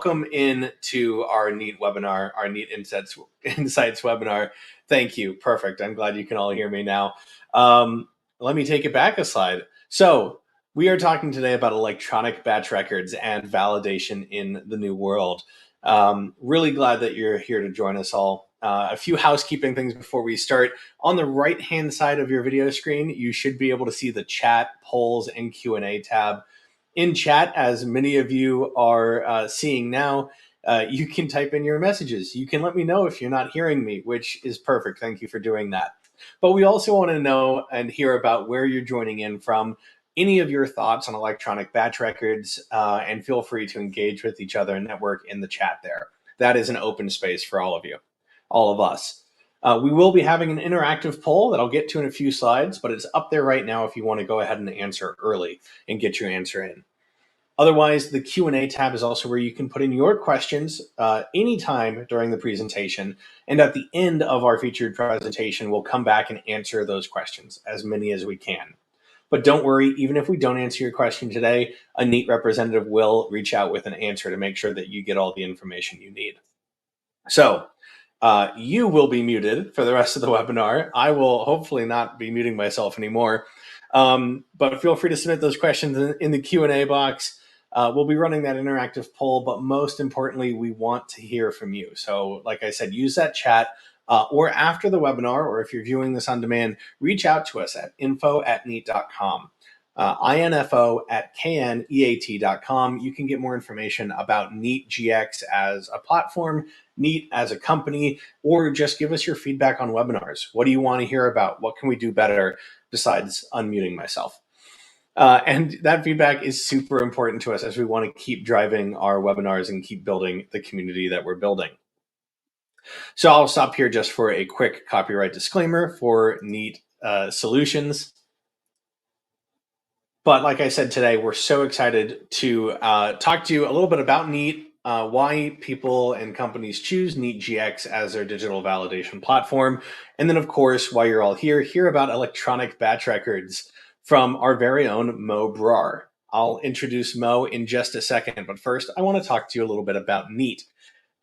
welcome in to our Kneat webinar, our Kneat Insights webinar. Thank you. Perfect. I'm glad you can all hear me now. Let me take it back a slide. So we are talking today about electronic batch records and validation in the new world. Really glad that you're here to join us all. A few housekeeping things before we start. On the right-hand side of your video screen, you should be able to see the chat, polls, and Q&A tab. In chat, as many of you are seeing now, you can type in your messages. You can let me know if you're not hearing me, which is perfect. Thank you for doing that. But we also want to know and hear about where you're joining in from, any of your thoughts on electronic batch records, and feel free to engage with each other and network in the chat there. That is an open space for all of you, all of us. We will be having an interactive poll that I'll get to in a few slides, but it's up there right now if you want to go ahead and answer early and get your answer in. Otherwise, the Q&A tab is also where you can put in your questions anytime during the presentation. And at the end of our featured presentation, we'll come back and answer those questions, as many as we can. But don't worry, even if we don't answer your question today, a Kneat representative will reach out with an answer to make sure that you get all the information you need. So you will be muted for the rest of the webinar. I will hopefully not be muting myself anymore. But feel free to submit those questions in the Q&A box. We'll be running that interactive poll, but most importantly, we want to hear from you. So like I said, use that chat or after the webinar, or if you're viewing this on demand, reach out to us at info@kneat.com, info@kneat.com. You can get more information about Kneat Gx as a platform, Kneat as a company, or just give us your feedback on webinars. What do you want to hear about? What can we do better besides unmuting myself? And that feedback is super important to us as we want to keep driving our webinars and keep building the community that we're building. So I'll stop here just for a quick copyright disclaimer for Kneat Solutions. But like I said today, we're so excited to talk to you a little bit about Kneat, why people and companies choose Kneat Gx as their digital validation platform. And then, of course, while you're all here, hear about electronic batch records from our very own Mo Brar. I'll introduce Mo in just a second, but first, I want to talk to you a little bit about Kneat.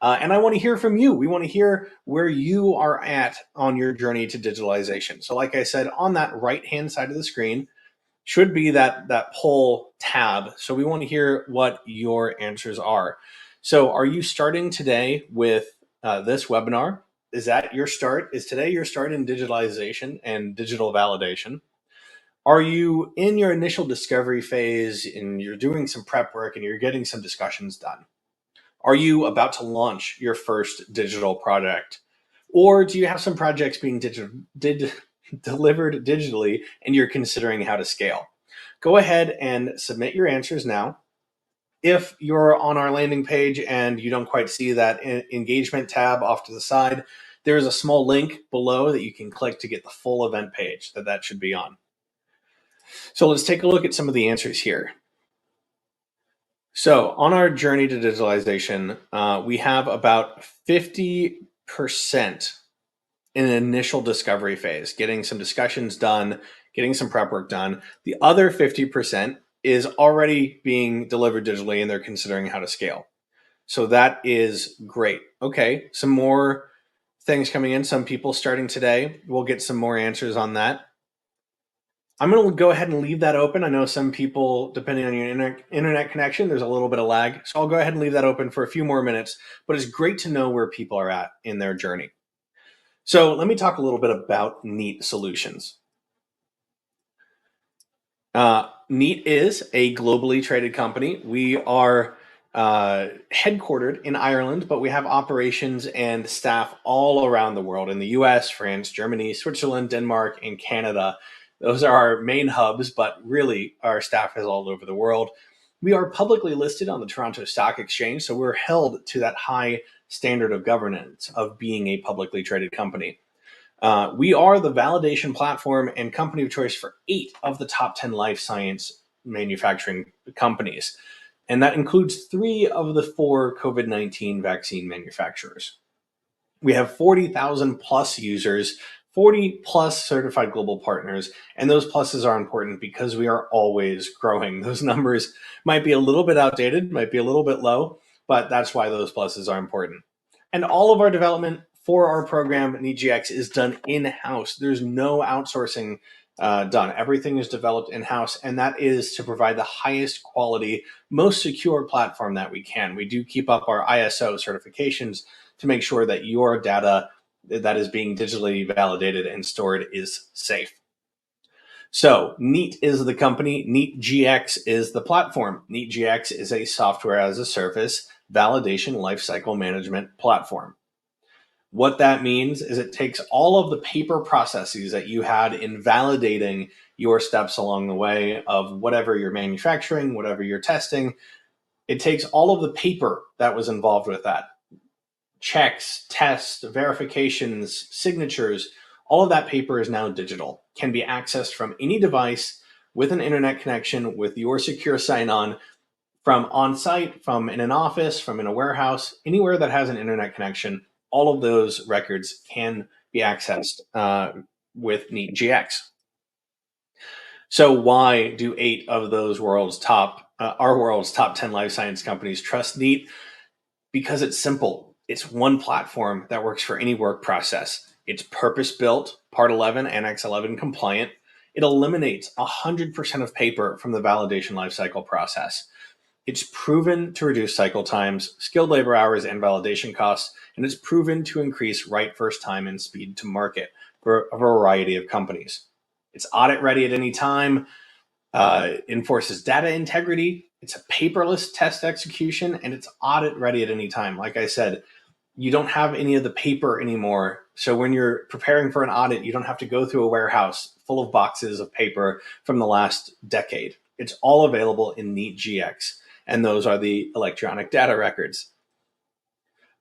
And I want to hear from you. We want to hear where you are at on your journey to digitalization. So like I said, on that right-hand side of the screen should be that poll tab. So we want to hear what your answers are. So are you starting today with this webinar? Is that your start? Is today your start in digitalization and digital validation? Are you in your initial discovery phase and you're doing some prep work and you're getting some discussions done? Are you about to launch your first digital project? Or do you have some projects being delivered digitally and you're considering how to scale? Go ahead and submit your answers now. If you're on our landing page and you don't quite see that engagement tab off to the side, there is a small link below that you can click to get the full event page that should be on. So let's take a look at some of the answers here. So on our journey to digitalization, we have about 50% in an initial discovery phase, getting some discussions done, getting some prep work done. The other 50% is already being delivered digitally and they're considering how to scale. So that is great. Okay, some more things coming in, some people starting today. We'll get some more answers on that. I'm going to go ahead and leave that open. I know some people, depending on your internet connection, there's a little bit of lag. So I'll go ahead and leave that open for a few more minutes, but it's great to know where people are at in their journey. So let me talk a little bit about Kneat Solutions. Kneat is a globally traded company. We are headquartered in Ireland, but we have operations and staff all around the world in the US, France, Germany, Switzerland, Denmark, and Canada. Those are our main hubs, but really our staff is all over the world. We are publicly listed on the Toronto Stock Exchange, so we're held to that high standard of governance of being a publicly traded company. We are the validation platform and company of choice for 8 of the top 10 life science manufacturing companies. And that includes 3 of the 4 COVID-19 vaccine manufacturers. We have 40,000 plus users, 40 plus certified global partners, and those pluses are important because we are always growing. Those numbers might be a little bit outdated, might be a little bit low, but that's why those pluses are important. And all of our development for our program, Kneat Gx, is done in-house. There's no outsourcing done. Everything is developed in-house, and that is to provide the highest quality, most secure platform that we can. We do keep up our ISO certifications to make sure that your data that is being digitally validated and stored is safe. So Kneat is the company. Kneat Gx is the platform. Kneat Gx is a software as a service validation lifecycle management platform. What that means is it takes all of the paper processes that you had in validating your steps along the way of whatever you're manufacturing, whatever you're testing. It takes all of the paper that was involved with that, checks, tests, verifications, signatures. All of that paper is now digital, can be accessed from any device with an internet connection with your secure sign-on, from on-site, from in an office, from in a warehouse, anywhere that has an internet connection. All of those records can be accessed with Kneat Gx. So why do 8 of those our world's top 10 life science companies trust Kneat? Because it's simple. It's one platform that works for any work process. It's purpose-built, Part 11, Annex 11 compliant. It eliminates 100% of paper from the validation lifecycle process. It's proven to reduce cycle times, skilled labor hours, and validation costs, and it's proven to increase right first time and speed to market for a variety of companies. It's audit ready at any time, enforces data integrity, it's a paperless test execution, and it's audit ready at any time. Like I said, you don't have any of the paper anymore. So when you're preparing for an audit, you don't have to go through a warehouse full of boxes of paper from the last decade. It's all available in Kneat Gx, and those are the electronic data records.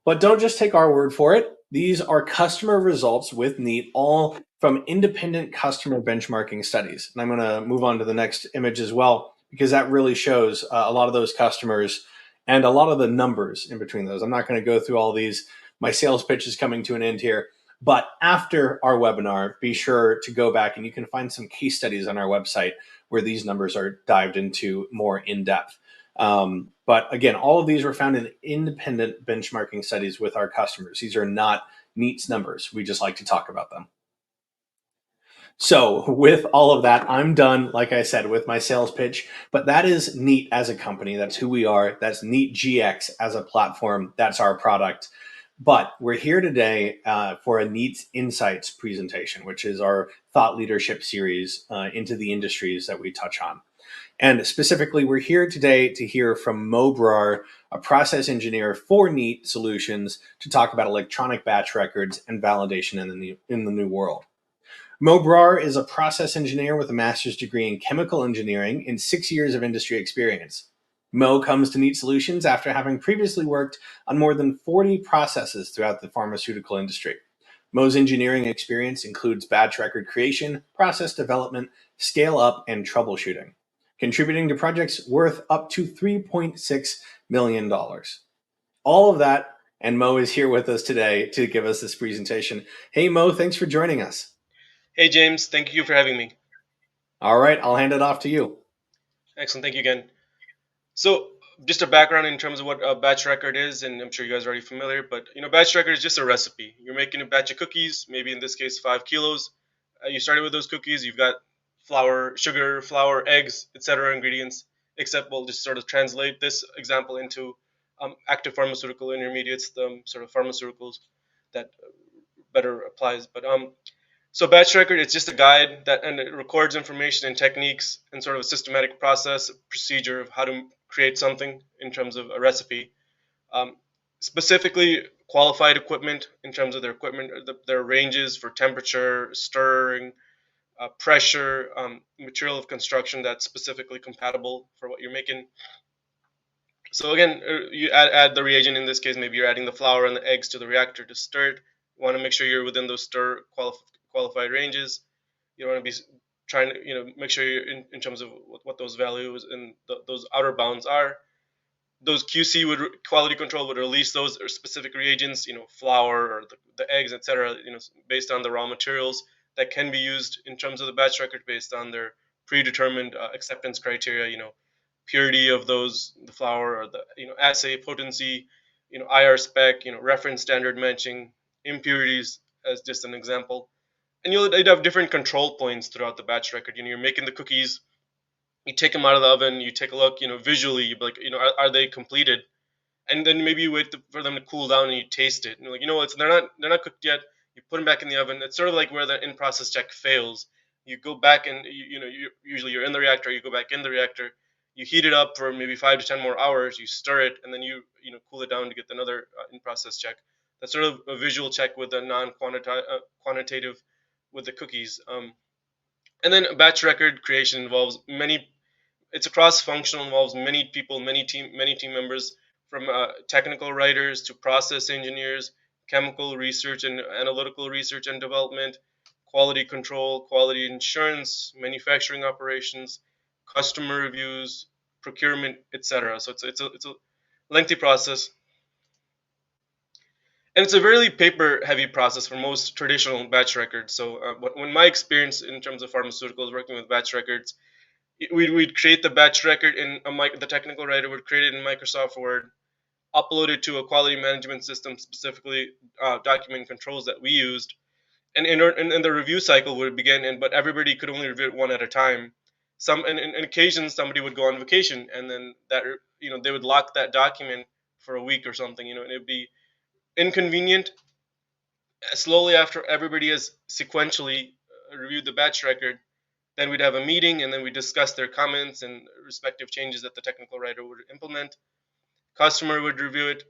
But don't just take our word for it. These are customer results with Kneat, all from independent customer benchmarking studies. And I'm going to move on to the next image as well, because that really shows a lot of those customers and a lot of the numbers in between those. I'm not going to go through all these. My sales pitch is coming to an end here. But after our webinar, be sure to go back and you can find some case studies on our website where these numbers are dived into more in depth. But again, all of these were found in independent benchmarking studies with our customers. These are not Kneat's numbers. We just like to talk about them. So with all of that, I'm done, like I said, with my sales pitch. But that is Kneat as a company. That's who we are. That's Kneat Gx as a platform. That's our product. But we're here today for a Kneat Insights presentation, which is our thought leadership series into the industries that we touch on. And specifically, we're here today to hear from Mo Brar, a process engineer for Kneat Solutions, to talk about electronic batch records and validation in the new world. Mo Brar is a process engineer with a master's degree in chemical engineering and 6 years of industry experience. Mo comes to Kneat Solutions after having previously worked on more than 40 processes throughout the pharmaceutical industry. Mo's engineering experience includes batch record creation, process development, scale up, and troubleshooting, contributing to projects worth up to $3.6 million. All of that, and Mo is here with us today to give us this presentation. Hey, Mo, thanks for joining us. Hey, James. Thank you for having me. All right, I'll hand it off to you. Excellent. Thank you again. So, just a background in terms of what a batch record is, and I'm sure you guys are already familiar, but batch record is just a recipe. You're making a batch of cookies, maybe in this case 5 kilos. You started with those cookies. You've got flour, sugar, flour, eggs, etc. ingredients. Except we'll just sort of translate this example into active pharmaceutical intermediates, the sort of pharmaceuticals that better applies. But So batch record is just a guide that and it records information and techniques and sort of a systematic process, procedure of how to create something in terms of a recipe. Um, Specifically, qualified equipment in terms of their equipment, their ranges for temperature, stirring, pressure, material of construction that's specifically compatible for what you're making. So again, you add the reagent. In this case, maybe you're adding the flour and the eggs to the reactor to stir it. You want to make sure you're within those qualified ranges. You don't want to be trying to make sure you're in terms of what those values and those outer bounds are. Those QC quality control would release those specific reagents, flour or the eggs, etc. Based on the raw materials that can be used in terms of the batch record based on their predetermined acceptance criteria. purity of the flour, or the assay potency, IR spec, reference standard matching, impurities as just an example. And you'd have different control points throughout the batch record. You're making the cookies, you take them out of the oven, you take a look, visually, you'd be like, are they completed? And then maybe you wait for them to cool down and you taste it, and you're like, they're not cooked yet. You put them back in the oven. It's sort of like where the in process check fails. You go back and usually you're in the reactor. You go back in the reactor. You heat it up for maybe 5 to 10 more hours. You stir it, and then you cool it down to get another in process check. That's sort of a visual check with a quantitative with the cookies. And then batch record creation involves many. It's a cross-functional, involves many people, many team members, from technical writers to process engineers, chemical research and analytical research and development, quality control, quality insurance, manufacturing operations, customer reviews, procurement, etc. So it's a lengthy process, and it's a very paper-heavy process for most traditional batch records. So, when my experience in terms of pharmaceuticals working with batch records, we'd create the batch record in the technical writer would create it in Microsoft Word, upload it to a quality management system, specifically document controls that we used, and and the review cycle would begin. And but everybody could only review it one at a time. Some and in occasions somebody would go on vacation, and then that they would lock that document for a week or something, and it'd be inconvenient. Slowly, after everybody has sequentially reviewed the batch record, then we'd have a meeting, and then we discuss their comments and respective changes that the technical writer would implement. Customer would review it.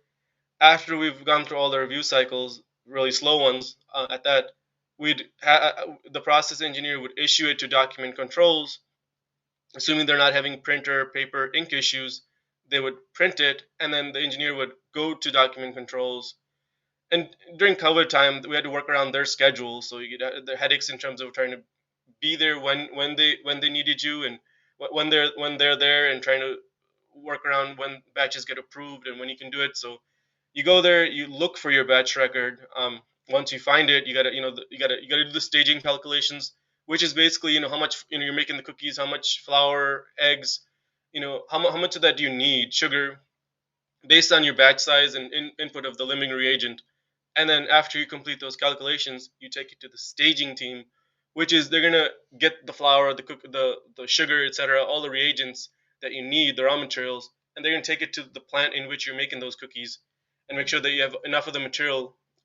After we've gone through all the review cycles, really slow ones, at that, the process engineer would issue it to document controls. Assuming they're not having printer, paper, ink issues, they would print it, and then the engineer would go to document controls. And during COVID time, we had to work around their schedule, so you get the headaches in terms of trying to be there when they needed you, and when they're there, and trying to work around when batches get approved and when you can do it. So you go there, you look for your batch record. Once you find it, you gotta you gotta do the staging calculations, which is basically how much you're making the cookies, how much flour, eggs, how much of that do you need, sugar, based on your batch size and input of the limiting reagent. And then after you complete those calculations, you take it to the staging team, which is they're gonna get the flour, the sugar, etc., all the reagents that you need, the raw materials, and they're gonna take it to the plant in which you're making those cookies, and make sure that you have enough of the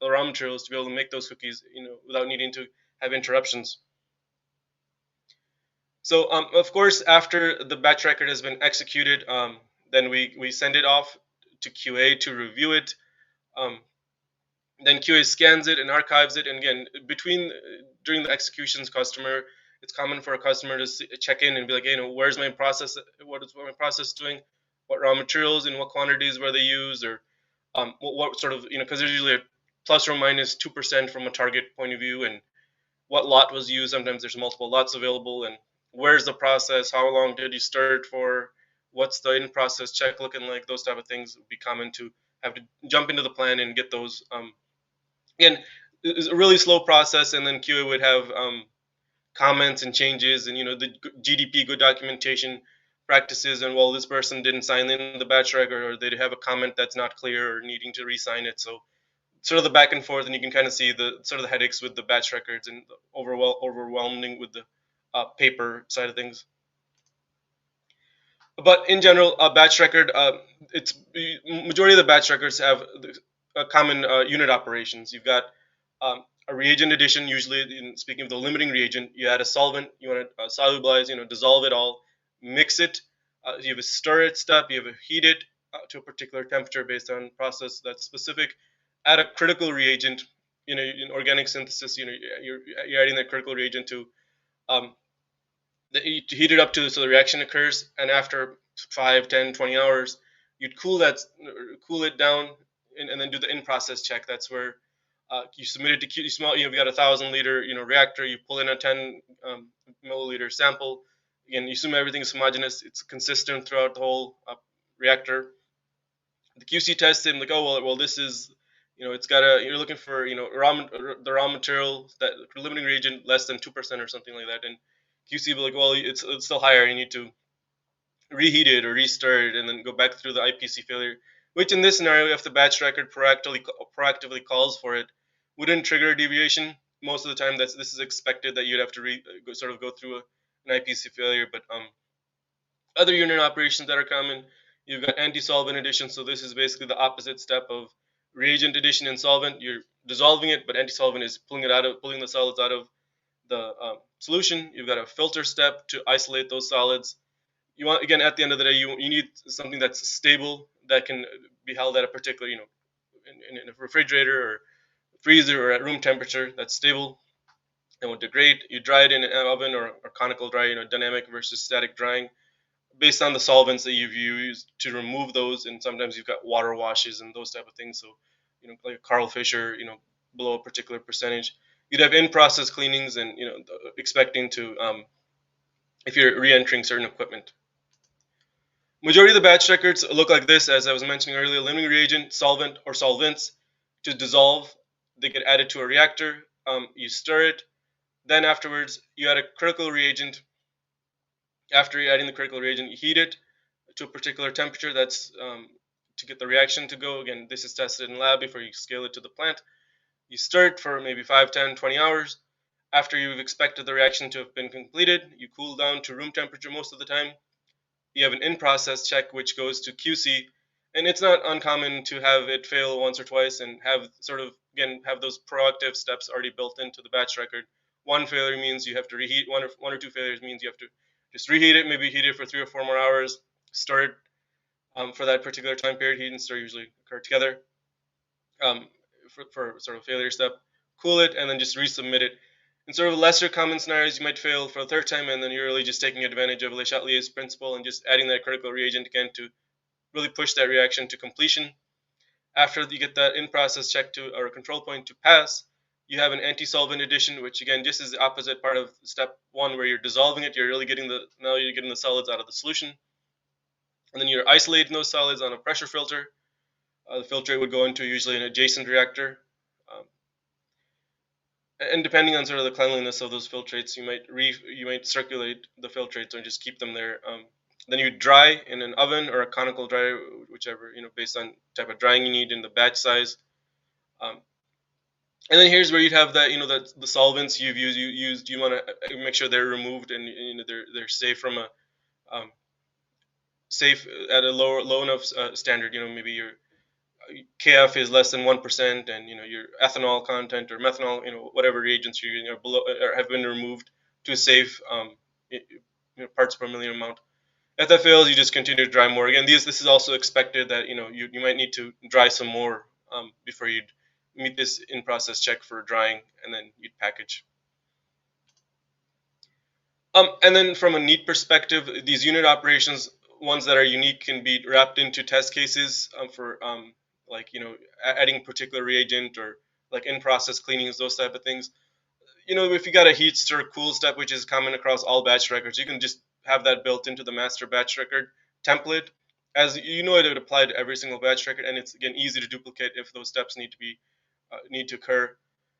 raw materials, to be able to make those cookies, without needing to have interruptions. So, of course, after the batch record has been executed, then we send it off to QA to review it. Um, then QA scans it and archives it. And again, during the executions, it's common for a customer to check in and be like, hey, where's my process? What is my process doing? What raw materials and what quantities were they used? Or what sort of, because there's usually a plus or minus 2% from a target point of view, and what lot was used. Sometimes there's multiple lots available, and where's the process? How long did you stir it for? What's the in process check looking like? Those type of things would be common to have to jump into the plan and get those. Again, it's a really slow process, and then QA would have comments and changes, and the GDP, good documentation practices, and well, this person didn't sign in the batch record, or they have a comment that's not clear or needing to re-sign it. So sort of the back and forth, and you can kind of see the sort of the headaches with the batch records, and the overwhelming with the paper side of things. But in general, a batch record, it's majority of the batch records have common unit operations. You've got a reagent addition. Usually, speaking of the limiting reagent, you add a solvent. You want to solubilize, dissolve it all, mix it. You have a stir it step. You have a heat it to a particular temperature based on process that's specific. Add a critical reagent. In organic synthesis, you're adding that critical reagent to um, you heat it up so the reaction occurs, and after 5, 10, 20 hours, you'd cool it down, and then do the in-process check. That's where you submit it to Q. You've got 1,000-liter reactor. You pull in a 10 milliliter sample. Again, you assume everything's homogeneous. It's consistent throughout the whole reactor. The QC tests it, like, oh well, this is it's got you're looking for the raw material, that limiting reagent less than 2% or something like that, and QC will be like, well, it's still higher. You need to reheat it or restart it, and then go back through the IPC failure. Which in this scenario, if the batch record proactively calls for it, wouldn't trigger a deviation. Most of the time, this is expected that you'd have to sort of go through an IPC failure. But other unit operations that are common, you've got anti-solvent addition. So this is basically the opposite step of reagent addition and solvent. You're dissolving it, but anti-solvent is pulling the solids out of the solution. You've got a filter step to isolate those solids. You want, again, at the end of the day, you need something that's stable, that can be held at a particular, in a refrigerator or freezer or at room temperature, that's stable and won't degrade. You dry it in an oven or conical dry, dynamic versus static drying, based on the solvents that you've used to remove those. And sometimes you've got water washes and those type of things. So, like Carl Fisher, below a particular percentage. You'd have in-process cleanings, and expecting to, if you're re-entering certain equipment. Majority of the batch records look like this, as I was mentioning earlier: limiting reagent, solvent, or solvents to dissolve. They get added to a reactor. You stir it. Then afterwards, you add a critical reagent. After adding the critical reagent, you heat it to a particular temperature. That's to get the reaction to go. Again, this is tested in lab before you scale it to the plant. You stir it for maybe 5, 10, 20 hours. After you've expected the reaction to have been completed, you cool down to room temperature most of the time. You have an in-process check, which goes to QC, and it's not uncommon to have it fail once or twice and have sort of, again, have those proactive steps already built into the batch record. One failure means you have to reheat. One or two failures means you have to just reheat it, maybe heat it for 3 or 4 more hours, stir it for that particular time period. Heat and stir usually occur together um, for sort of failure step. Cool it, and then just resubmit it. In sort of lesser common scenarios, you might fail for a third time, and then you're really just taking advantage of Le Chatelier's principle and just adding that critical reagent again to really push that reaction to completion. After you get that in-process check to, or control point, to pass, you have an anti-solvent addition, which again just is the opposite part of step one, where you're dissolving it. You're really getting the solids out of the solution, and then you're isolating those solids on a pressure filter. The filtrate would go into usually an adjacent reactor. Um, and depending on sort of the cleanliness of those filtrates, you might circulate the filtrates or just keep them there. Then you dry in an oven or a conical dryer, whichever, based on type of drying you need and the batch size. Um, and then here's where you'd have that, that the solvents you've used, you want to make sure they're removed, and they're safe from a safe at a low enough standard. Maybe your KF is less than 1%, and your ethanol content or methanol, whatever reagents you're using are below or have been removed to a safe parts per million amount. If that fails, you just continue to dry more. Again, this is also expected that you might need to dry some more before you'd meet this in-process check for drying, and then you'd package. And then from a Kneat perspective, these unit operations, ones that are unique, can be wrapped into test cases for like adding particular reagent or like in-process cleanings, those type of things. If you got a heat, stir, cool step, which is common across all batch records, you can just have that built into the master batch record template. As it would apply to every single batch record, and it's again easy to duplicate if those steps need to occur.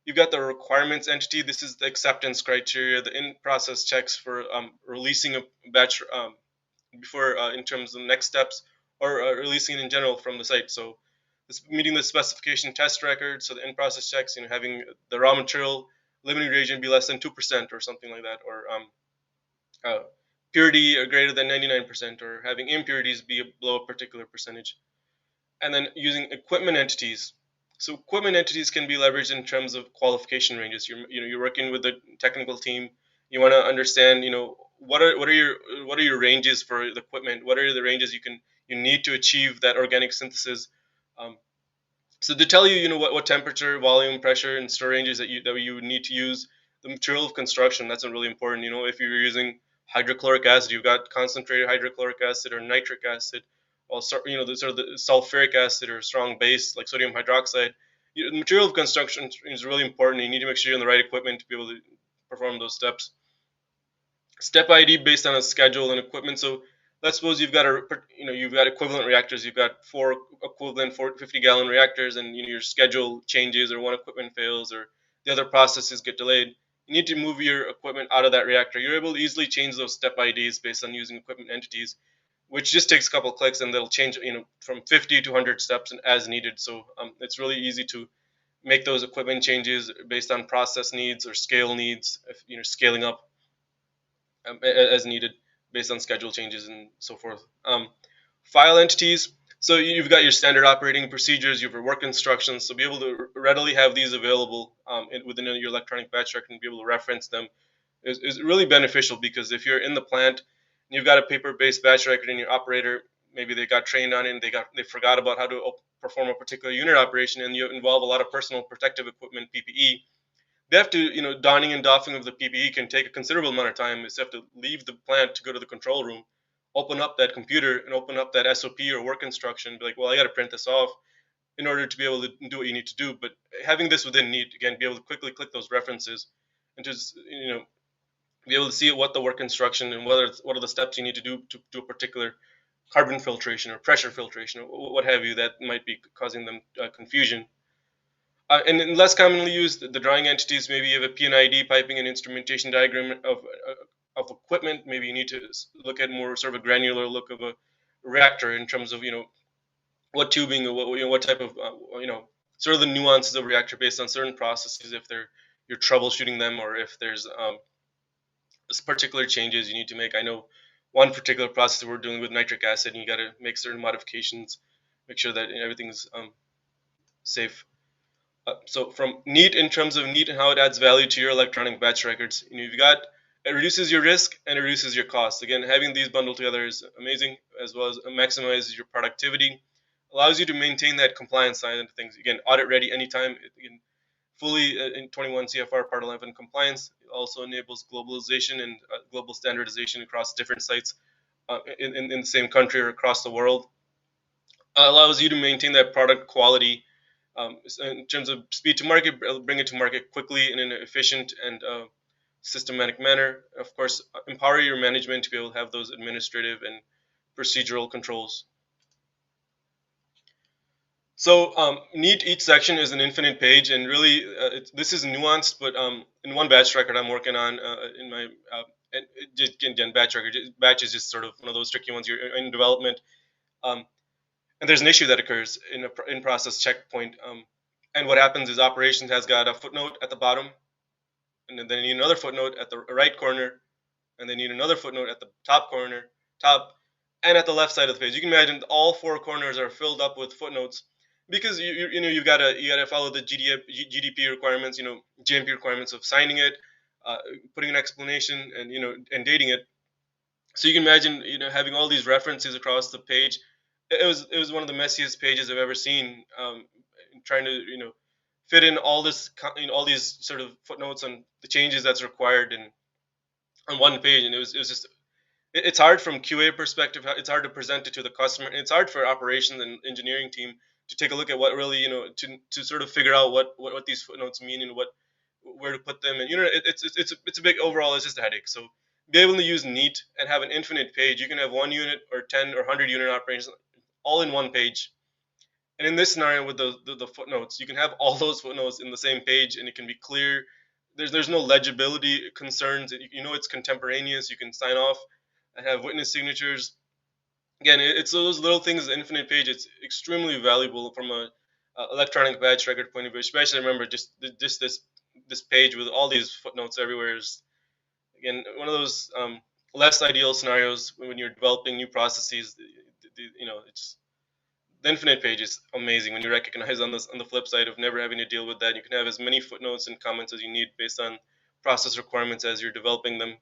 You've got the requirements entity. This is the acceptance criteria, the in-process checks for releasing a batch before in terms of the next steps, or releasing it in general from the site. So this meeting the specification test record. So the in-process checks, having the raw material limiting reagent be less than 2% or something like that, or purity greater than 99%, or having impurities be below a particular percentage. And then using equipment entities. So equipment entities can be leveraged in terms of qualification ranges. You're working with the technical team. You want to understand, what are your ranges for the equipment? What are the ranges you need to achieve that organic synthesis? So to tell you, what temperature, volume, pressure, and stir ranges that you would need to use. The material of construction, that's really important. If you're using hydrochloric acid, you've got concentrated hydrochloric acid or nitric acid. Well, the sort of the sulfuric acid or strong base like sodium hydroxide. The material of construction is really important. You need to make sure you're on the right equipment to be able to perform those steps. Step ID based on a schedule and equipment. So let's suppose you've got equivalent reactors. You've got 4 equivalent 50-gallon reactors, and your schedule changes, or one equipment fails, or the other processes get delayed. You need to move your equipment out of that reactor. You're able to easily change those step IDs based on using equipment entities. which just takes a couple of clicks, and they'll change, from 50 to 100 steps as needed. So it's really easy to make those equipment changes based on process needs or scale needs, if, scaling up as needed based on schedule changes and so forth. File entities. So you've got your standard operating procedures, you have your work instructions. So be able to readily have these available within your electronic batch record and be able to reference them is really beneficial, because if you're in the plant and you've got a paper-based batch record and your operator, maybe they got trained on it and they forgot about how to perform a particular unit operation, and you involve a lot of personal protective equipment, PPE. They have to, donning and doffing of the PPE can take a considerable amount of time. Is they have to leave the plant to go to the control room, open up that computer and open up that SOP or work instruction, be like, well, I got to print this off in order to be able to do what you need to do. But having this within Kneat, again, be able to quickly click those references and just, be able to see what the work instruction and what are the steps you need to do to do a particular carbon filtration or pressure filtration or what have you that might be causing them confusion. And less commonly used, the drawing entities, maybe you have a P&ID piping and instrumentation diagram of equipment. Maybe you need to look at more sort of a granular look of a reactor in terms of, what tubing or what type of, sort of the nuances of reactor based on certain processes, if you're troubleshooting them, or if there's particular changes you need to make. I know one particular process we're doing with nitric acid, and you got to make certain modifications, make sure that everything's safe. So from Kneat, in terms of Kneat and how it adds value to your electronic batch records, you've got, it reduces your risk and it reduces your cost. Again, having these bundled together is amazing, as well as maximizes your productivity, allows you to maintain that compliance side of things. Again, audit ready anytime. Again, fully in 21 CFR Part 11 compliance. It also enables globalization and global standardization across different sites in the same country or across the world. Allows you to maintain that product quality in terms of speed to market, bring it to market quickly in an efficient and systematic manner. Of course, empower your management to be able to have those administrative and procedural controls. So Kneat, each section is an infinite page, and really this is nuanced. But in one batch record I'm working on in my and again, batch record, batch is just sort of one of those tricky ones. You're in development, um, and there's an issue that occurs in a in process checkpoint. And what happens is operations has got a footnote at the bottom, and then you need another footnote at the right corner, and then you need another footnote at the top, and at the left side of the page. You can imagine all four corners are filled up with footnotes, because you gotta follow the GDP requirements, GMP requirements of signing it, putting an explanation, and and dating it. So you can imagine, having all these references across the page. It was one of the messiest pages I've ever seen. Trying to fit in all this, all these sort of footnotes and the changes that's required in on one page, and it was just it's hard from QA perspective. It's hard to present it to the customer, and it's hard for operations and engineering team to take a look at what really, to sort of figure out what these footnotes mean and where to put them. And it's a big overall. It's just a headache. So be able to use Kneat and have an infinite page. You can have 1 unit or 10 or 100 unit operations all in one page. And in this scenario with the footnotes, you can have all those footnotes in the same page, and it can be clear. There's no legibility concerns. It's contemporaneous. You can sign off and have witness signatures. Again, it's those little things. The infinite page, it's extremely valuable from a electronic batch record point of view. Especially, remember, just this page with all these footnotes everywhere is, again, one of those less ideal scenarios when you're developing new processes. It's the infinite page is amazing when you recognize on the flip side of never having to deal with that. You can have as many footnotes and comments as you need based on process requirements as you're developing them.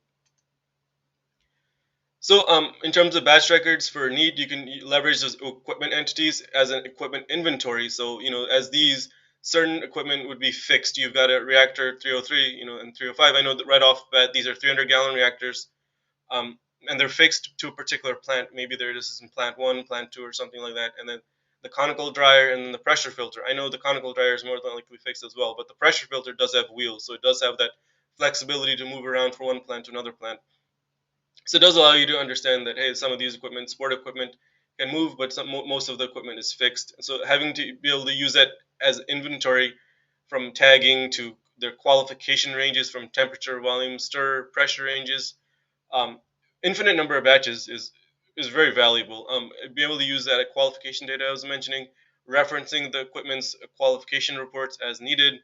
So in terms of batch records for Kneat, you can leverage those equipment entities as an equipment inventory. So, as these certain equipment would be fixed, you've got a reactor 303, and 305. I know that right off bat, these are 300-gallon reactors, and they're fixed to a particular plant. Maybe this is in plant 1, plant 2, or something like that. And then the conical dryer and then the pressure filter. I know the conical dryer is more than likely fixed as well, but the pressure filter does have wheels, so it does have that flexibility to move around from one plant to another plant. So it does allow you to understand that, hey, some of these equipment, sport equipment, can move, but most of the equipment is fixed. So having to be able to use that as inventory, from tagging to their qualification ranges, from temperature, volume, stir, pressure ranges, infinite number of batches is is very valuable. Being able to use that qualification data I was mentioning, referencing the equipment's qualification reports as needed,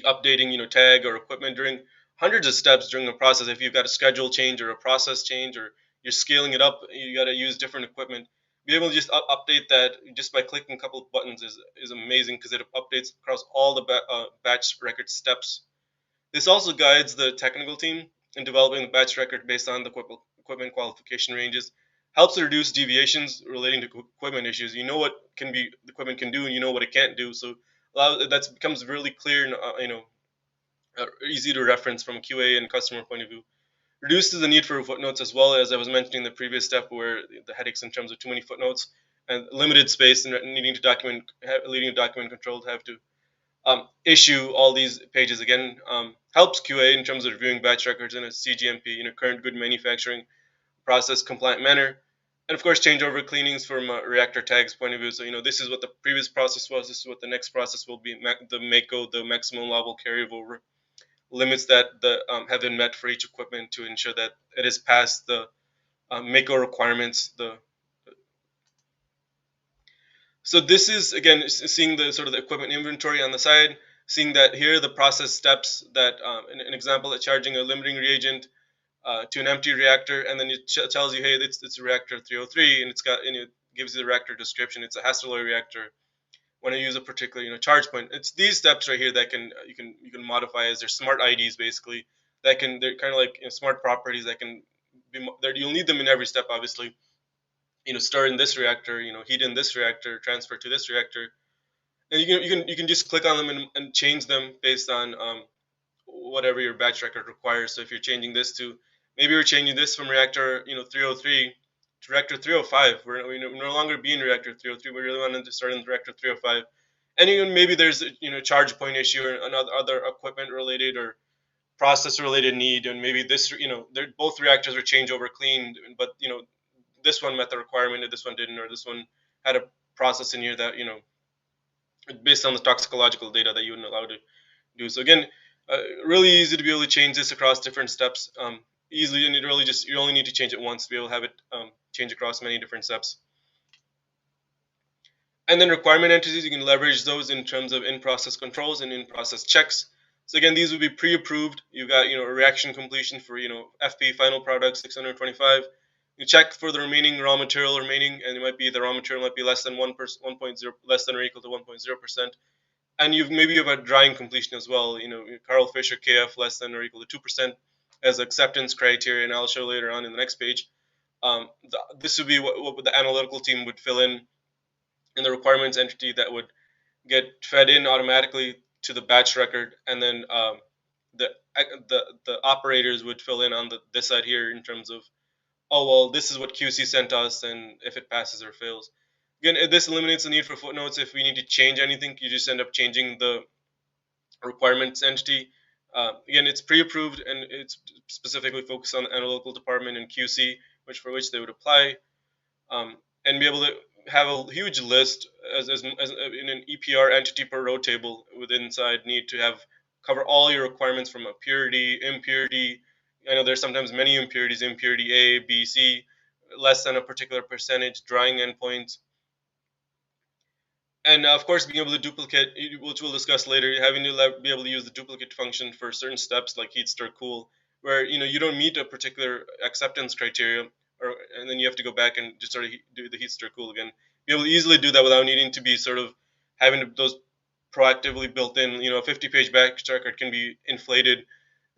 updating tag or equipment during hundreds of steps during the process. If you've got a schedule change or a process change, or you're scaling it up, you got to use different equipment. Be able to just update that just by clicking a couple of buttons is amazing, because it updates across all the batch record steps. This also guides the technical team in developing the batch record based on the equipment qualification ranges. Helps to reduce deviations relating to equipment issues. You know what the equipment can do, and you know what it can't do. So that becomes really clear and easy to reference from a QA and customer point of view. Reduces the need for footnotes, as well as I was mentioning in the previous step, where the headaches in terms of too many footnotes and limited space and needing to leading to document control to have to issue all these pages again. Helps QA in terms of reviewing batch records in a CGMP, current good manufacturing process compliant manner. And of course, changeover cleanings from a reactor tags point of view. So, this is what the previous process was, this is what the next process will be. The MAKO, the maximum level carryover limits that have been met for each equipment to ensure that it is past the MAKO requirements. So this is again seeing the sort of the equipment inventory on the side, seeing that here are the process steps that an example of charging a limiting reagent to an empty reactor, and then it tells you, hey, it's a reactor 303, and it gives you the reactor description. It's a Hastelloy reactor. When I use a particular charge point, it's these steps right here that you can modify as their smart IDs, basically. They're kind of like smart properties that can be there. You'll need them in every step, obviously. Start in this reactor, heat in this reactor, transfer to this reactor, and you can just click on them and change them based on whatever your batch record requires. So if you're changing this to, maybe we're changing this from reactor 303 to reactor 305. We no longer be in reactor 303. We really wanted to start in reactor 305. And maybe there's charge point issue or another other equipment related or process related need, and maybe this they're both reactors were changeover cleaned, but this one met the requirement and this one didn't, or this one had a process in here that based on the toxicological data that you wouldn't allow to do. So again, really easy to be able to change this across different steps easily, and you only need to change it once to be able to have it change across many different steps. And then requirement entities, you can leverage those in terms of in-process controls and in-process checks. So again, these would be pre-approved. You've got a reaction completion for FP final product 625. You check for the remaining raw material remaining, and the raw material might be less than 1.0, less than or equal to 1.0%. And maybe you have a drying completion as well. Carl Fisher KF less than or equal to 2% as acceptance criteria, and I'll show later on in the next page. This would be what the analytical team would fill in the requirements entity that would get fed in automatically to the batch record, and then the operators would fill in on this side here in terms of, oh well, this is what QC sent us, and if it passes or fails. Again, this eliminates the need for footnotes. If we need to change anything, you just end up changing the requirements entity. Again, it's pre-approved, and it's specifically focused on the analytical department and QC, for which they would apply, and be able to have a huge list as in an EPR entity per row table within inside Kneat to cover all your requirements from a purity, impurity. I know there's sometimes many impurities, impurity A, B, C, less than a particular percentage, drying endpoints. And of course, being able to duplicate, which we'll discuss later, having to be able to use the duplicate function for certain steps like heat, stir, cool, where you don't meet a particular acceptance criteria, and then you have to go back and just sort of do the heat, stir, cool again. Be able to easily do that without needing to be sort of having those proactively built in. A 50-page batch record can be inflated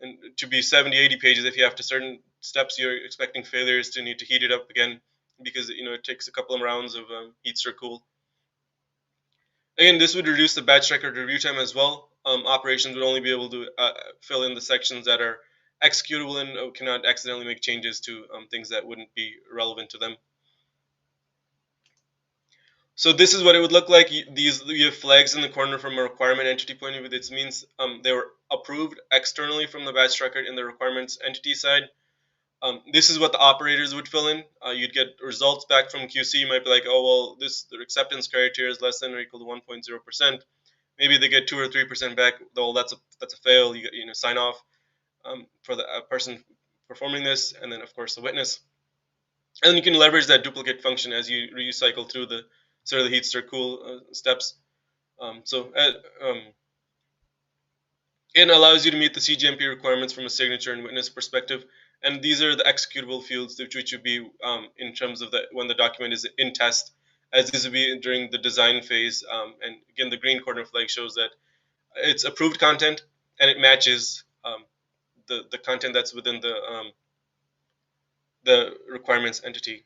and to be 70, 80 pages if you have to certain steps you're expecting failures to need to heat it up again, because it takes a couple of rounds of heat, stir, cool. Again, this would reduce the batch record review time as well. Operations would only be able to fill in the sections that are executable and cannot accidentally make changes to things that wouldn't be relevant to them. So this is what it would look like. You have flags in the corner from a requirement entity point of view. This means they were approved externally from the batch record in the requirements entity side. This is what the operators would fill in. You'd get results back from QC. You might be like, oh well, the acceptance criteria is less than or equal to 1.0%. Maybe they get 2 or 3% back. Though that's a fail. You sign off for the person performing this, and then of course the witness. And you can leverage that duplicate function as you recycle through the sort of the heat stir cool steps. It allows you to meet the CGMP requirements from a signature and witness perspective. And these are the executable fields which would be in terms of when the document is in test, as this would be during the design phase. And again, the green corner flag shows that it's approved content and it matches the content that's within the requirements entity.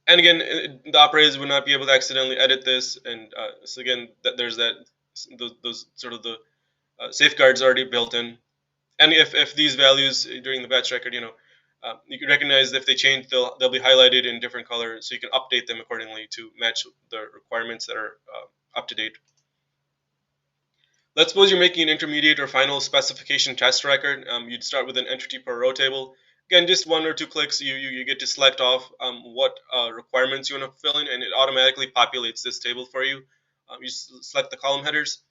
And again, the operators would not be able to accidentally edit this. And so again, there's those sort of the safeguards already built in. And if these values during the batch record, you can recognize if they change, they'll be highlighted in different colors, so you can update them accordingly to match the requirements that are up to date. Let's suppose you're making an intermediate or final specification test record. You'd start with an entity per row table. Again, just one or two clicks, you get to select off what requirements you want to fill in, and it automatically populates this table for you. You select the column headers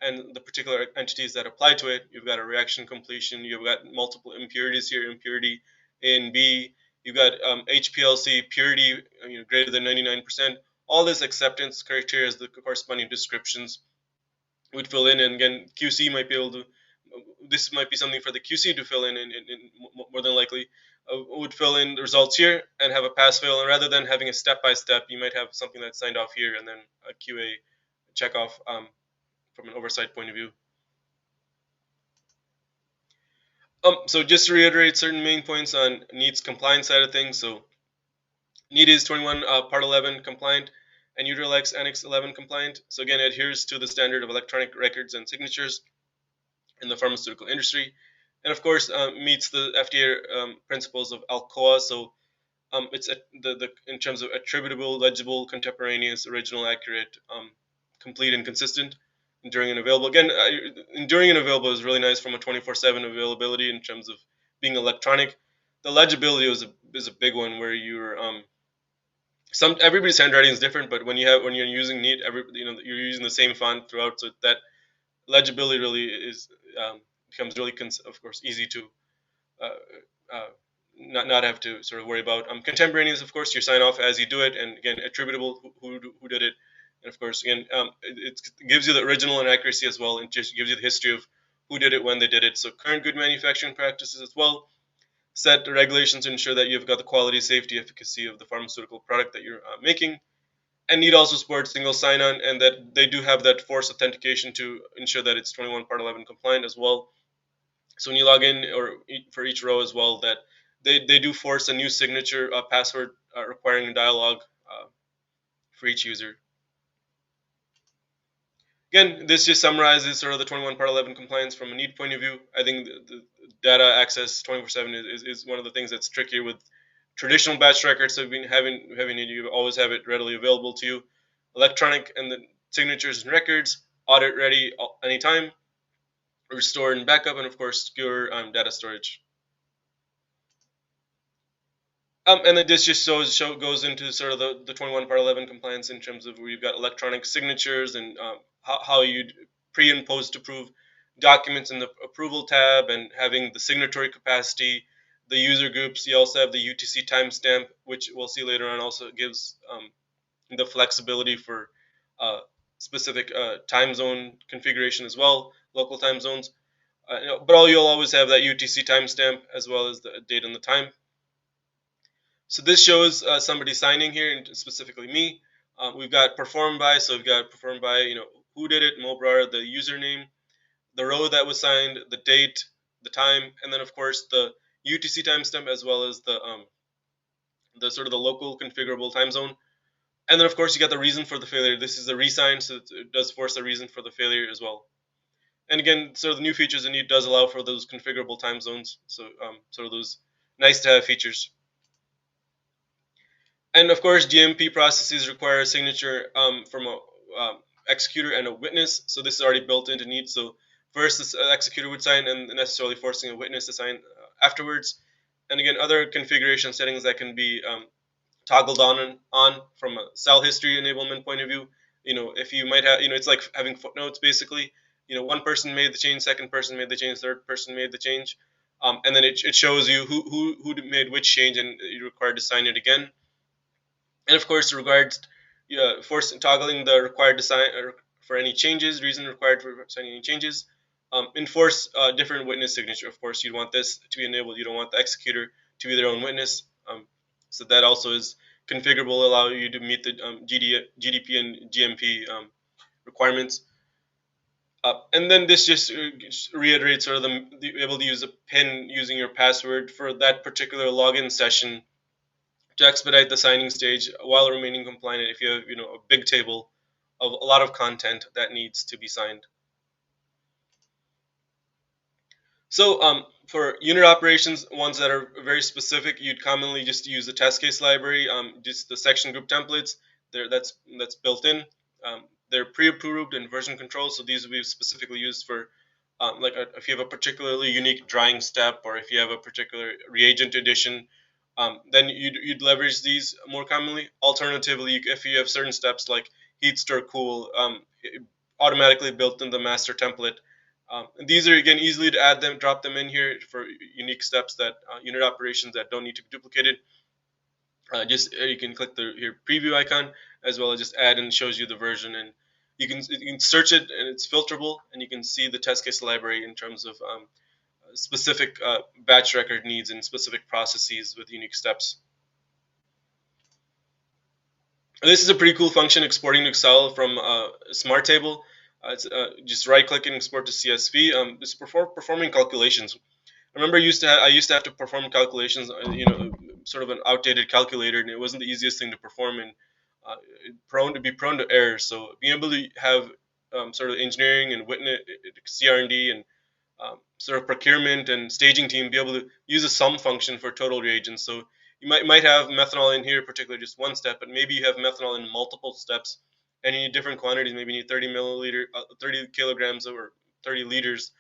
and the particular entities that apply to it. You've got a reaction completion. You've got multiple impurities here, impurity A and B. You've got HPLC purity greater than 99%. All this acceptance criteria is the corresponding descriptions would fill in. And again, QC might be able to, this might be something for the QC to fill in, and more than likely would fill in the results here and have a pass fail. And rather than having a step by step, you might have something that's signed off here and then a QA check off from an oversight point of view. So just to reiterate certain main points on Kneat's compliance side of things. So Kneat is 21 Part 11 compliant and Utralex Annex 11 compliant. So again, it adheres to the standard of electronic records and signatures in the pharmaceutical industry, and of course meets the FDA principles of ALCOA. So it's in terms of attributable, legible, contemporaneous, original, accurate, complete, and consistent. Enduring and available. Again, enduring and available is really nice from a 24/7 availability in terms of being electronic. The legibility is a big one where you're everybody's handwriting is different, but when you're using Kneat, you're using the same font throughout, so that legibility really is becomes really of course easy to uh, uh, not have to sort of worry about. Contemporaneous, of course, you sign off as you do it, and again, attributable, who did it, and of course, again, it gives you the original and accuracy as well, and just gives you the history of who did it, when they did it. So current good manufacturing practices as well. Set the regulations to ensure that you've got the quality, safety, efficacy of the pharmaceutical product that you're making. And Kneat also supports single sign-on, and that they do have that force authentication to ensure that it's 21 Part 11 compliant as well. So when you log in, or for each row as well, that they do force a new signature password requiring a dialog for each user. Again, this just summarizes sort of the 21 Part 11 compliance from a Kneat point of view. I think the data access 24/7 is one of the things that's trickier with traditional batch records. So having you always have it readily available to you. Electronic and the signatures and records, audit ready anytime, restore and backup, and of course secure data storage. And then this just goes into sort of the 21 Part 11 compliance in terms of where you've got electronic signatures and how you'd pre and post approve documents in the approval tab, and having the signatory capacity, the user groups. You also have the UTC timestamp, which we'll see later on also gives the flexibility for specific time zone configuration as well, local time zones. But you'll always have that UTC timestamp as well as the date and the time. So this shows somebody signing here, and specifically me. We've got performed by, so we've got performed by, who did it, Mo Brar, the username, the row that was signed, the date, the time, and then of course the UTC timestamp as well as the sort of the local configurable time zone. And then of course you got the reason for the failure. This is a resign, so it does force a reason for the failure as well. And again, sort of the new features in Kneat does allow for those configurable time zones. So sort of those nice to have features. And of course, GMP processes require a signature from a executor and a witness. So this is already built into Kneat. So first, this executor would sign, and necessarily forcing a witness to sign afterwards. And again, other configuration settings that can be toggled on and on from a cell history enablement point of view. If you might have, it's like having footnotes basically. One person made the change, second person made the change, third person made the change. and then it shows you who made which change, and you're required to sign it again. And of course, regards force toggling the required design for any changes, reason required for signing any changes. Enforce different witness signature. Of course, you want this to be enabled. You don't want the executor to be their own witness. So that also is configurable, allow you to meet the GDP and GMP requirements. And then this just reiterates sort of the able to use a PIN using your password for that particular login session to expedite the signing stage while remaining compliant if you have a big table of a lot of content that needs to be signed. So for unit operations, ones that are very specific, you'd commonly just use the test case library, just the section group templates. That's built in. They're pre-approved and version control, so these will be specifically used for if you have a particularly unique drying step, or if you have a particular reagent addition, then you'd leverage these more commonly. Alternatively, if you have certain steps like heat, stir, cool, automatically built in the master template. And these are again easily to add them, drop them in here for unique steps that unit operations that don't need to be duplicated. Just you can click the your preview icon as well as just add, and shows you the version, and you can search it and it's filterable, and you can see the test case library in terms of specific batch record needs and specific processes with unique steps. This is a pretty cool function, exporting to Excel from Smart Table. It's just right click and export to CSV. It's performing calculations. I remember I used to have to perform calculations, sort of an outdated calculator, and it wasn't the easiest thing to perform, and prone to error. So being able to have sort of engineering and witness CR&D and sort of procurement and staging team be able to use a sum function for total reagents. So you might have methanol in here, particularly just one step, but maybe you have methanol in multiple steps, and you need different quantities. Maybe you need 30 kilograms or 30 liters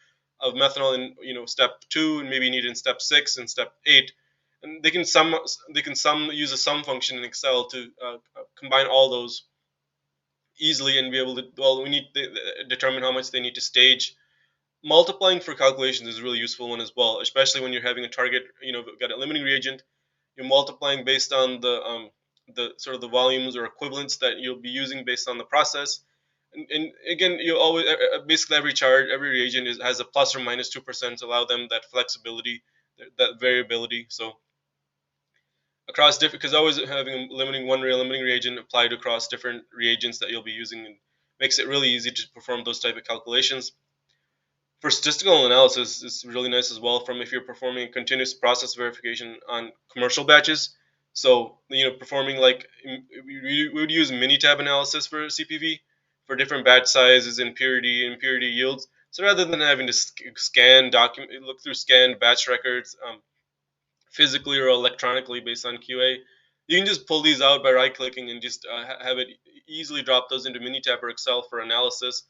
of methanol in step 2, and maybe you need it in step 6 and step 8. And they can use a sum function in Excel to combine all those easily and be able to, well, we need to determine how much they need to stage. Multiplying for calculations is a really useful one as well, especially when you're having a target, got a limiting reagent. You're multiplying based on the sort of the volumes or equivalents that you'll be using based on the process. And again, you always basically every reagent has a plus or minus 2% to allow them that flexibility, that variability. So across different, because always having limiting limiting reagent applied across different reagents that you'll be using, and makes it really easy to perform those type of calculations. For statistical analysis, it's really nice as well. From if you're performing continuous process verification on commercial batches, so performing like we would use Minitab analysis for CPV for different batch sizes, impurity yields. So rather than having to look through scanned batch records physically or electronically based on QA, you can just pull these out by right clicking and just have it easily drop those into Minitab or Excel for analysis.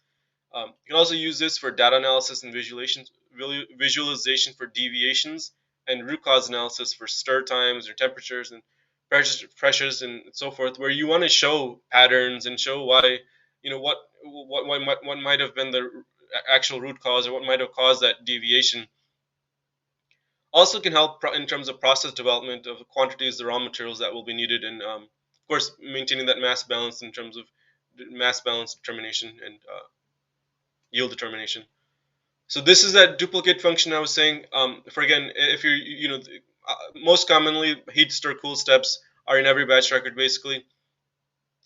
You can also use this for data analysis and visualization for deviations, and root cause analysis for stir times or temperatures and pressures and so forth, where you want to show patterns and show why, what might have been the actual root cause, or what might have caused that deviation. Also can help in terms of process development of quantities of raw materials that will be needed, and of course maintaining that mass balance in terms of mass balance determination and yield determination. So this is that duplicate function I was saying. For again, if you're, most commonly heat, stir, cool steps are in every batch record basically,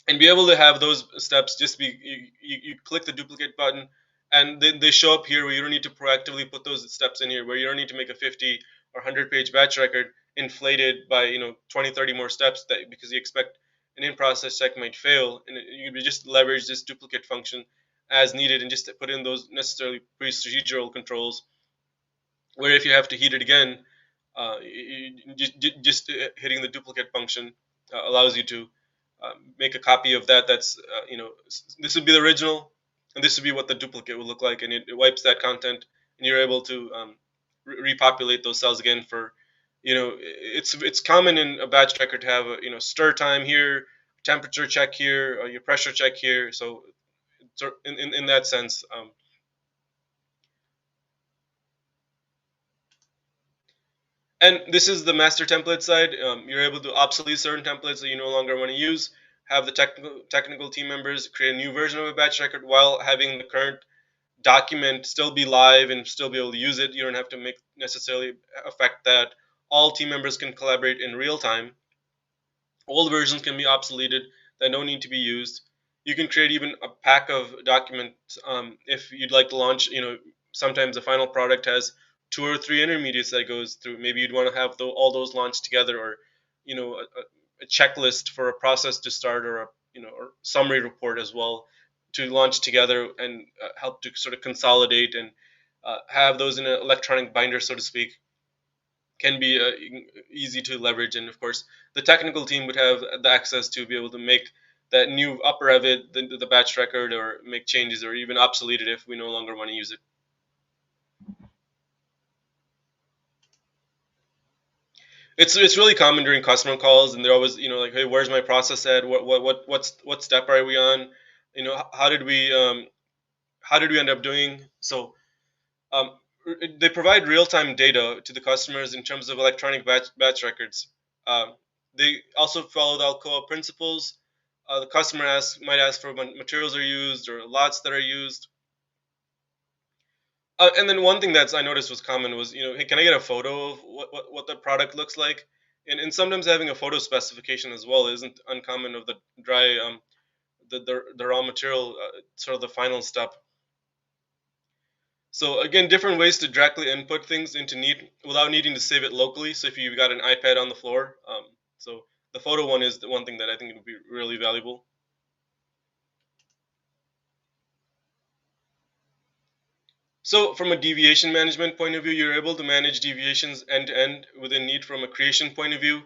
and be able to have those steps just be you click the duplicate button, and they show up here where you don't need to proactively put those steps in here, where you don't need to make a 50 or 100-page batch record inflated by 20, 30 more steps that because you expect an in-process check might fail, and you just leverage this duplicate function as needed and just put in those necessarily procedural controls, where if you have to heat it again, just hitting the duplicate function allows you to make a copy of that. That's this would be the original, and this would be what the duplicate would look like, and it wipes that content, and you're able to repopulate those cells again for, it's common in a batch record to have a stir time here, temperature check here, or your pressure check here. So in that sense, And this is the master template side. You're able to obsolete certain templates that you no longer want to use. Have the technical team members create a new version of a batch record while having the current document still be live and still be able to use it. You don't have to make necessarily affect that. All team members can collaborate in real time. Old versions can be obsoleted that don't need to be used. You can create even a pack of documents if you'd like to launch. Sometimes the final product has two or three intermediates that it goes through. Maybe you'd want to have all those launched together, or a checklist for a process to start, or or summary report as well to launch together and help to sort of consolidate and have those in an electronic binder, so to speak, can be easy to leverage. And of course, the technical team would have the access to be able to make that new upper of it the batch record, or make changes, or even obsolete it if we no longer want to use it. It's really common during customer calls, and they're always like, hey, where's my process at? What step are we on? How did we end up doing? So um, they provide real-time data to the customers in terms of electronic batch records. Um, they also follow the Alcoa principles. The customer might ask for when materials are used or lots that are used. And then one thing that I noticed was common was, hey, can I get a photo of what the product looks like? And sometimes having a photo specification as well isn't uncommon of the dry, the raw material, sort of the final step. So again, different ways to directly input things into Kneat without needing to save it locally. So if you've got an iPad on the floor, so the photo one is the one thing that I think would be really valuable. So from a deviation management point of view, you're able to manage deviations end to end within Kneat from a creation point of view,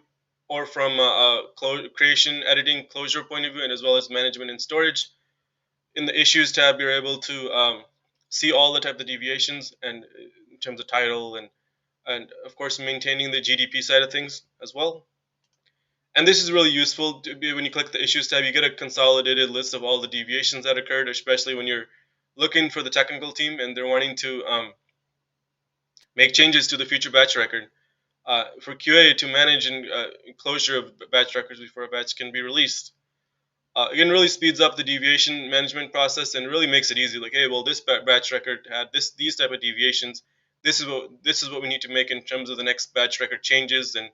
or from a creation, editing, closure point of view, and as well as management and storage. In the issues tab, you're able to see all the type of deviations, and in terms of title, and of course maintaining the GDP side of things as well. And this is really useful to be when you click the issues tab, you get a consolidated list of all the deviations that occurred, especially when you're looking for the technical team and they're wanting to make changes to the future batch record. For QA to manage and closure of batch records before a batch can be released. Again, really speeds up the deviation management process and really makes it easy. Like, hey, well, this batch record had these type of deviations. This is what we need to make in terms of the next batch record changes, and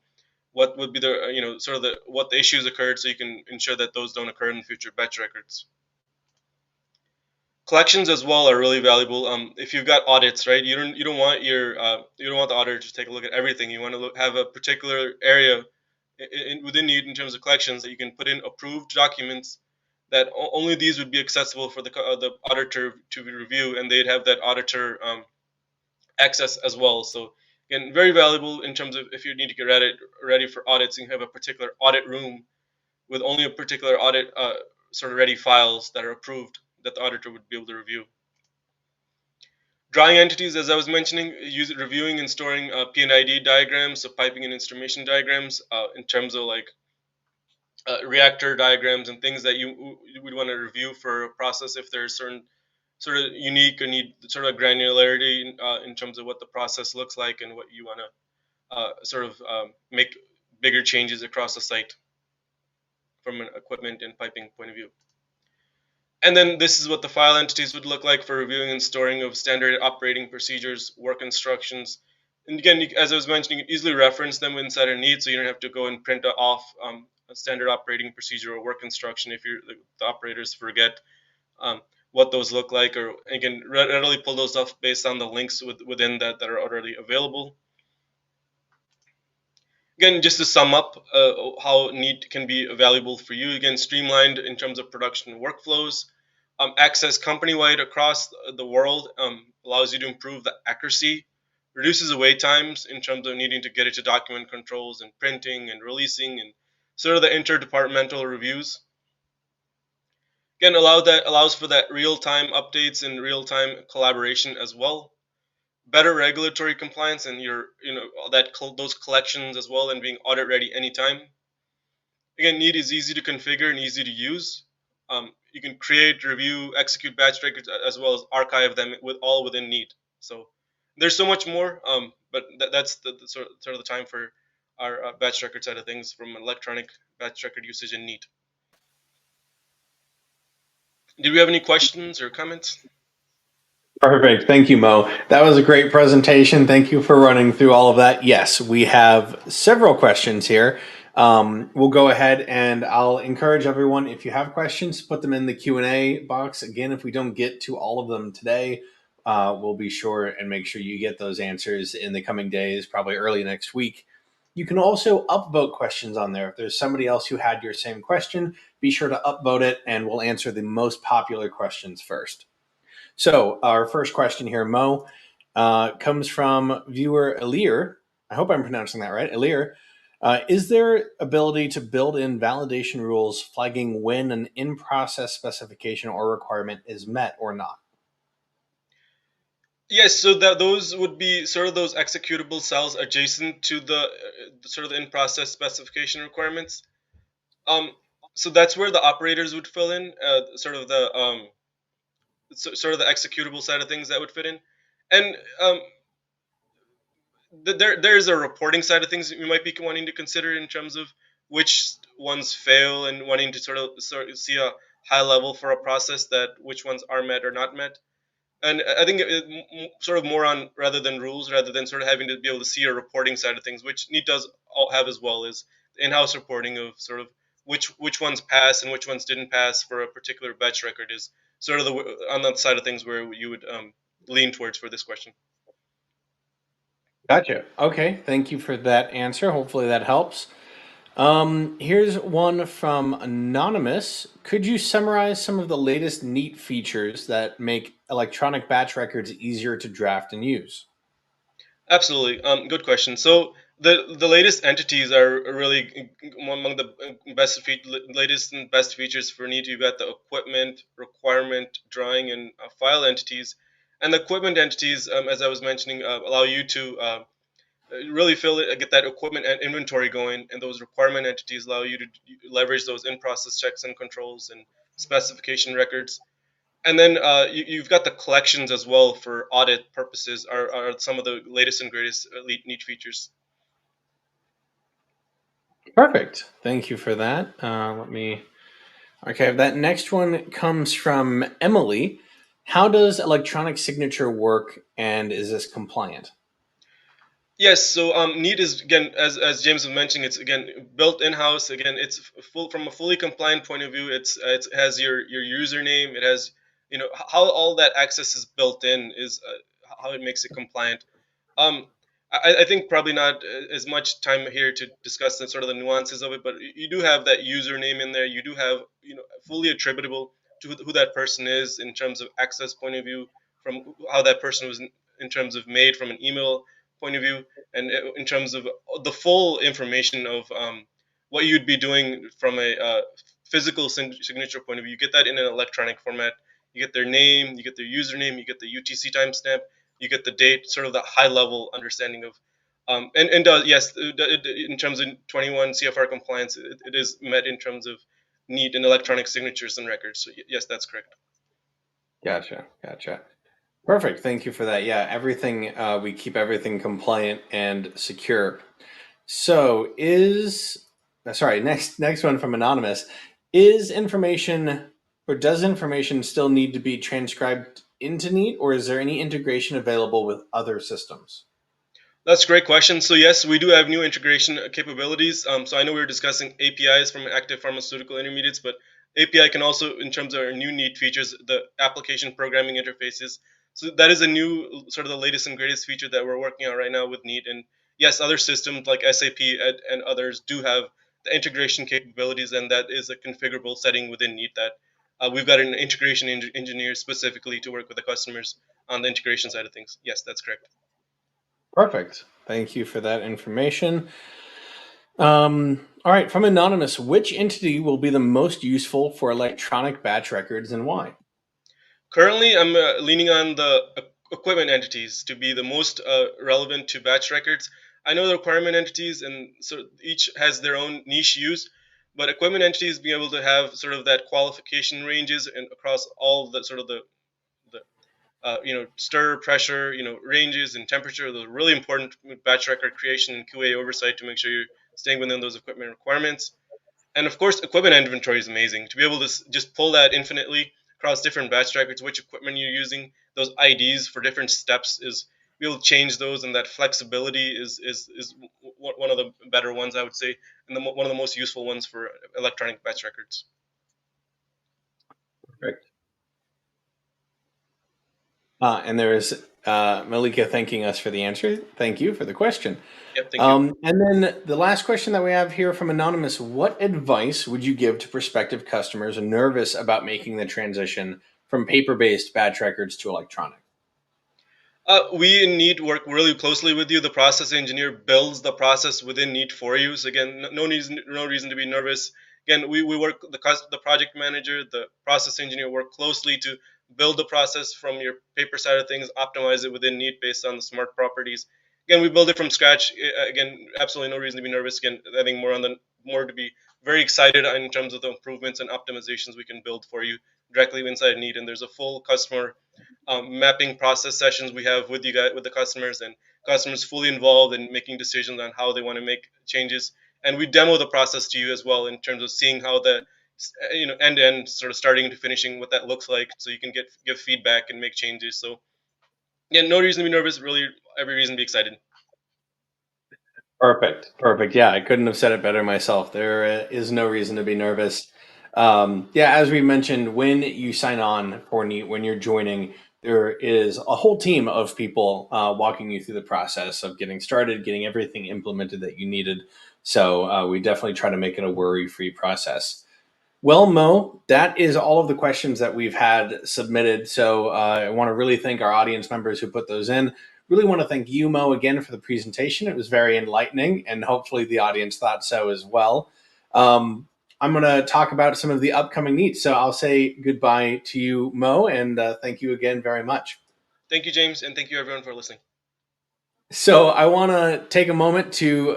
what would be the sort of what the issues occurred, so you can ensure that those don't occur in future batch records. Collections as well are really valuable. If you've got audits, right, you don't want the auditor to take a look at everything. You want to have a particular area within Kneat in terms of collections that you can put in approved documents that only these would be accessible for the auditor to review, and they'd have that auditor access as well. So again, very valuable in terms of if you need to get ready for audits, you have a particular audit room with only a particular audit sort of ready files that are approved that the auditor would be able to review. Drawing entities, as I was mentioning, reviewing and storing P&ID diagrams, so piping and instrumentation diagrams, in terms of like reactor diagrams and things that you would want to review for a process if there's certain sort of unique or need sort of granularity in terms of what the process looks like and what you want to sort of make bigger changes across the site from an equipment and piping point of view. And then this is what the file entities would look like for reviewing and storing of standard operating procedures, work instructions. And again, as I was mentioning, you can easily reference them inside a Kneat, so you don't have to go and print off a standard operating procedure or work instruction if the operators forget what those look like, or again, readily pull those off based on the links within that are already available. Again, just to sum up how Kneat can be valuable for you, again, streamlined in terms of production workflows, access company-wide across the world, allows you to improve the accuracy, reduces the wait times in terms of needing to get it to document controls and printing and releasing and sort of the interdepartmental reviews. Again, allows for that real-time updates and real-time collaboration as well. Better regulatory compliance and those collections as well, and being audit ready anytime. Again, Kneat is easy to configure and easy to use. You can create, review, execute batch records as well as archive them all within Kneat. So There's so much more, but that's the sort of the time for our batch record side of things from electronic batch record usage in Neat. Did we have any questions or comments? Perfect. Thank you, Mo. That was a great presentation. Thank you for running through all of that. Yes, we have several questions here. We'll go ahead and I'll encourage everyone, if you have questions, put them in the Q&A box. Again, if we don't get to all of them today, we'll be sure and make sure you get those answers in the coming days, probably early next week. You can also upvote questions on there. If there's somebody else who had your same question, be sure to upvote it and we'll answer the most popular questions first. So our first question here, Mo, comes from viewer Elir. I hope I'm pronouncing that right. Elir, is there ability to build in validation rules flagging when an in-process specification or requirement is met or not? Yes, so that those would be sort of those executable cells adjacent to the sort of the in-process specification requirements. Um, so that's where the operators would fill in, sort of the executable side of things that would fit in, and there's a reporting side of things that you might be wanting to consider in terms of which ones fail and wanting to sort of see a high level for a process that which ones are met or not met. And I think sort of more on rather than rules, rather than sort of having to be able to see a reporting side of things, which Neat does all have as well, is in-house reporting of sort of which ones pass and which ones didn't pass for a particular batch record is sort of the on that side of things where you would lean towards for this question. Gotcha. Okay. Thank you for that answer. Hopefully that helps. Here's one from Anonymous. Could you summarize some of the latest neat features that make electronic batch records easier to draft and use? Absolutely. Good question. So the latest entities are really among the latest and best features for Neat. You've got the equipment, requirement, drawing, and file entities. And the equipment entities, as I was mentioning, allow you to really get that equipment and inventory going, and those requirement entities allow you to leverage those in-process checks and controls and specification records. And then you've got the collections as well for audit purposes are some of the latest and greatest elite Neat features. Perfect. Thank you for that. Let me. Okay, that next one comes from Emily. How does electronic signature work and is this compliant? Yes, so Neat is again, as James was mentioning, it's again built in house. Again, it's full from a fully compliant point of view. It has your username. It has how all that access is built in is how it makes it compliant. Um, I think probably not as much time here to discuss the sort of the nuances of it, but you do have that username in there. You do have fully attributable to who that person is in terms of access point of view, from how that person was in terms of made from an email point of view, and in terms of the full information of what you'd be doing from a physical signature point of view. You get that in an electronic format. You get their name, you get their username, you get the UTC timestamp, you get the date, sort of the high level understanding of. Yes, in terms of 21 CFR compliance, it is met in terms of need in electronic signatures and records. So yes, that's correct. Gotcha. Gotcha. Perfect. Thank you for that. Yeah, everything, we keep everything compliant and secure. So sorry, next one from Anonymous. Is information or does information still need to be transcribed into Neat or is there any integration available with other systems? That's a great question. So yes, we do have new integration capabilities. So I know we were discussing APIs from active pharmaceutical intermediates, but API can also, in terms of our new Neat features, the application programming interfaces. So that is a new, sort of the latest and greatest feature that we're working on right now with Neat. And yes, other systems like SAP and others do have the integration capabilities, and that is a configurable setting within Neat that we've got an integration engineer specifically to work with the customers on the integration side of things. Yes, that's correct. Perfect. Thank you for that information. All right, from Anonymous, which entity will be the most useful for electronic batch records and why? Currently, I'm leaning on the equipment entities to be the most relevant to batch records. I know the requirement entities, and so each has their own niche use, but equipment entities being able to have sort of that qualification ranges and across all the sort of the stir pressure, ranges and temperature. Those are really important with batch record creation and QA oversight to make sure you're staying within those equipment requirements. And of course, equipment inventory is amazing. To be able to just pull that infinitely across different batch records, which equipment you're using, those IDs for different steps is be able to change those, and that flexibility is one of the better ones, I would say, and one of the most useful ones for electronic batch records. Perfect. And there is Malika thanking us for the answer. Thank you for the question. Yep, thank you. And then the last question that we have here from Anonymous: what advice would you give to prospective customers nervous about making the transition from paper-based batch records to electronic? We in Kneat work really closely with you. The process engineer builds the process within Kneat for you. So again, no reason to be nervous. Again, we work the project manager, the process engineer work closely to build the process from your paper side of things, optimize it within Kneat based on the smart properties. Again, we build it from scratch. Again, absolutely no reason to be nervous. Again, I think more to be very excited in terms of the improvements and optimizations we can build for you directly inside Kneat. And there's a full customer mapping process sessions we have with you guys, with the customers, and customers fully involved in making decisions on how they want to make changes. And we demo the process to you as well in terms of seeing how the end to end, sort of starting to finishing, what that looks like, so you can give feedback and make changes. So yeah, no reason to be nervous. Really, every reason to be excited. Perfect. Perfect. Yeah, I couldn't have said it better myself. There is no reason to be nervous. Yeah, as we mentioned, when you sign on for Neat, when you're joining, there is a whole team of people walking you through the process of getting started, getting everything implemented that you needed. So we definitely try to make it a worry-free process. Well, Mo, that is all of the questions that we've had submitted. So I want to really thank our audience members who put those in. Really want to thank you, Mo, again for the presentation. It was very enlightening, and hopefully the audience thought so as well. I'm going to talk about some of the upcoming needs. So I'll say goodbye to you, Mo, and thank you again very much. Thank you, James, and thank you everyone for listening. So I want to take a moment to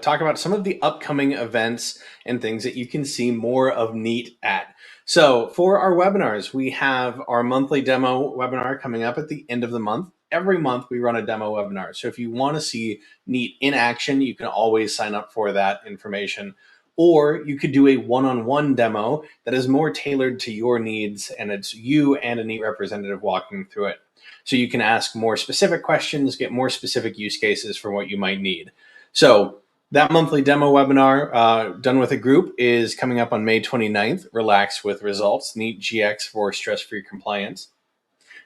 talk about some of the upcoming events and things that you can see more of Neat at. So for our webinars, we have our monthly demo webinar coming up at the end of the month. Every month we run a demo webinar. So if you want to see Neat in action, you can always sign up for that information. Or you could do a one-on-one demo that is more tailored to your needs, and it's you and a Neat representative walking through it. So you can ask more specific questions, get more specific use cases for what you might need. So that monthly demo webinar done with a group is coming up on May 29th. Relax with results, Kneat Gx for stress-free compliance.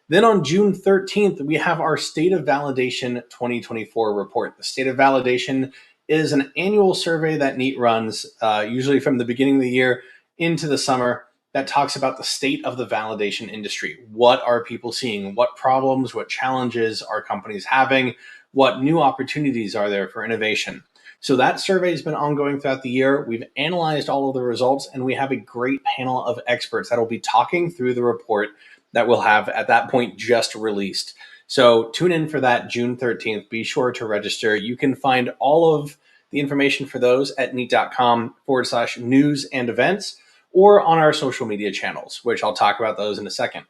Then on June 13th, we have our State of Validation 2024 report. The State of Validation is an annual survey that Kneat runs, usually from the beginning of the year into the summer, that talks about the state of the validation industry. What are people seeing? What problems, what challenges are companies having? What new opportunities are there for innovation? So that survey has been ongoing throughout the year. We've analyzed all of the results, and we have a great panel of experts that will be talking through the report that we'll have at that point just released. So tune in for that June 13th. Be sure to register. You can find all of the information for those at kneat.com/news and events, or on our social media channels, which I'll talk about those in a second.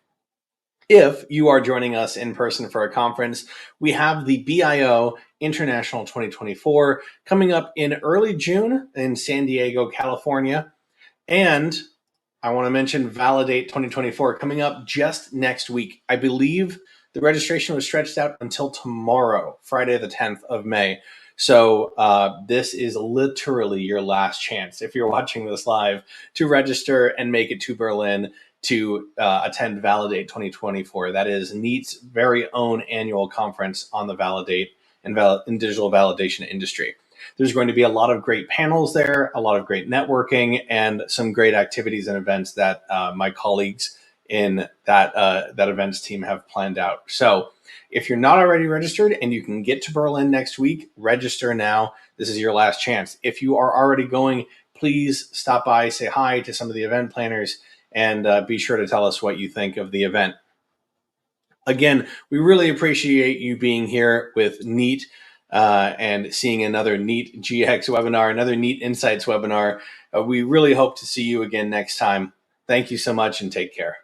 If you are joining us in person for a conference, we have the BIO International 2024 coming up in early June in San Diego, California. And I want to mention Validate 2024 coming up just next week. I believe the registration was stretched out until tomorrow, Friday, the 10th of May. So this is literally your last chance, if you're watching this live, to register and make it to Berlin to attend Validate 2024. That is Kneat's very own annual conference on the Validate and digital validation industry. There's going to be a lot of great panels there, a lot of great networking, and some great activities and events that my colleagues in that events team have planned out. So if you're not already registered and you can get to Berlin next week, register now. This is your last chance. If you are already going, please stop by, say hi to some of the event planners, and be sure to tell us what you think of the event. Again, we really appreciate you being here with Kneat and seeing another Kneat Gx webinar, another Kneat Insights webinar. We really hope to see you again next time. Thank you so much and take care.